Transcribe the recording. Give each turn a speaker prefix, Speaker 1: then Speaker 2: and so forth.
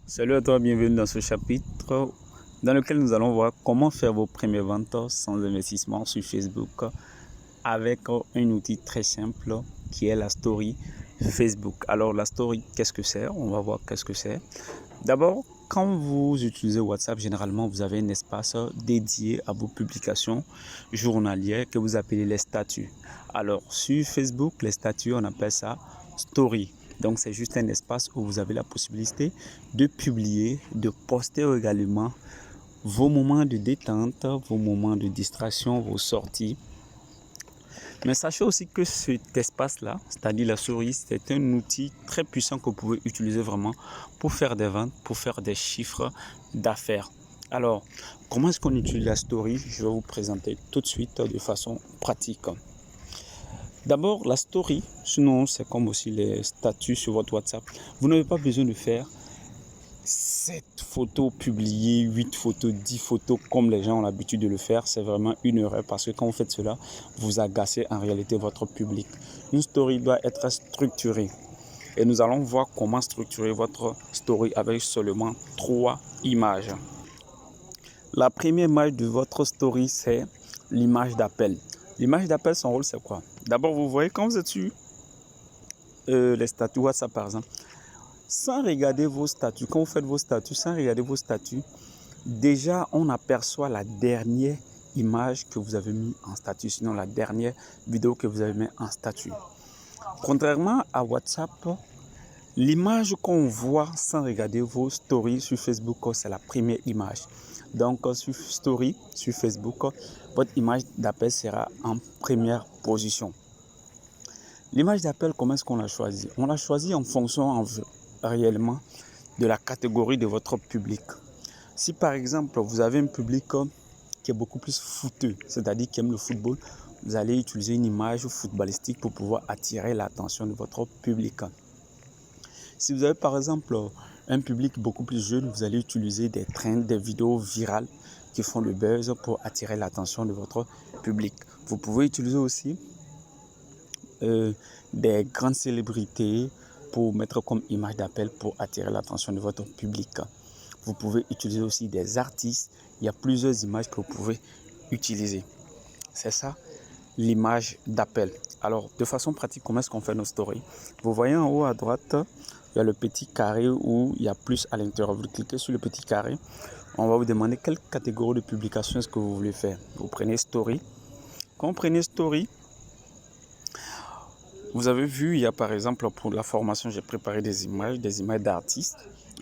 Speaker 1: Salut à toi, bienvenue dans ce chapitre dans lequel nous allons voir comment faire vos premières ventes sans investissement sur Facebook avec un outil très simple qui est la story Facebook. Alors la story, qu'est-ce que c'est? On va voir qu'est-ce que c'est. D'abord, quand vous utilisez WhatsApp, généralement vous avez un espace dédié à vos publications journalières que vous appelez les statuts. Alors sur Facebook, les statuts, on appelle ça story. Donc c'est juste un espace où vous avez la possibilité de publier, de poster également vos moments de détente, vos moments de distraction, vos sorties. Mais sachez aussi que cet espace-là, c'est-à-dire la story, c'est un outil très puissant que vous pouvez utiliser vraiment pour faire des ventes, pour faire des chiffres d'affaires. Alors, comment est-ce qu'on utilise la story? Je vais vous présenter tout de suite de façon pratique. D'abord, la story, sinon c'est comme aussi les statuts sur votre WhatsApp. Vous n'avez pas besoin de faire 7 photos publiées, 8 photos, 10 photos comme les gens ont l'habitude de le faire. C'est vraiment une erreur parce que quand vous faites cela, vous agacez en réalité votre public. Une story doit être structurée. Et nous allons voir comment structurer votre story avec seulement 3 images. La première image de votre story, c'est l'image d'appel. L'image d'appel, son rôle, c'est quoi? D'abord, vous voyez quand vous êtes sur les statuts WhatsApp, par exemple, sans regarder vos statuts, quand vous faites vos statuts, sans regarder vos statuts, déjà, on aperçoit la dernière image que vous avez mis en statut, sinon la dernière vidéo que vous avez mis en statut. Contrairement à WhatsApp, l'image qu'on voit sans regarder vos stories sur Facebook, c'est la première image. Donc, sur story, sur Facebook, votre image d'appel sera en première position. L'image d'appel, comment est-ce qu'on l'a choisi? On l'a choisi en fonction réellement de la catégorie de votre public. Si par exemple, vous avez un public qui est beaucoup plus footeux, c'est-à-dire qui aime le football, vous allez utiliser une image footballistique pour pouvoir attirer l'attention de votre public. Si vous avez par exemple un public beaucoup plus jeune, vous allez utiliser des trends, des vidéos virales qui font le buzz pour attirer l'attention de votre public. Vous pouvez utiliser aussi des grandes célébrités pour mettre comme image d'appel pour attirer l'attention de votre public. Vous pouvez utiliser aussi des artistes. Il y a plusieurs images que vous pouvez utiliser. C'est ça l'image d'appel. Alors, de façon pratique, comment est-ce qu'on fait nos stories? Vous voyez en haut à droite, il y a le petit carré où il y a plus à l'intérieur. Vous cliquez sur le petit carré. On va vous demander quelle catégorie de publication est-ce que vous voulez faire. Vous prenez story. Quand vous prenez story, vous avez vu, il y a par exemple pour la formation, j'ai préparé des images d'artistes.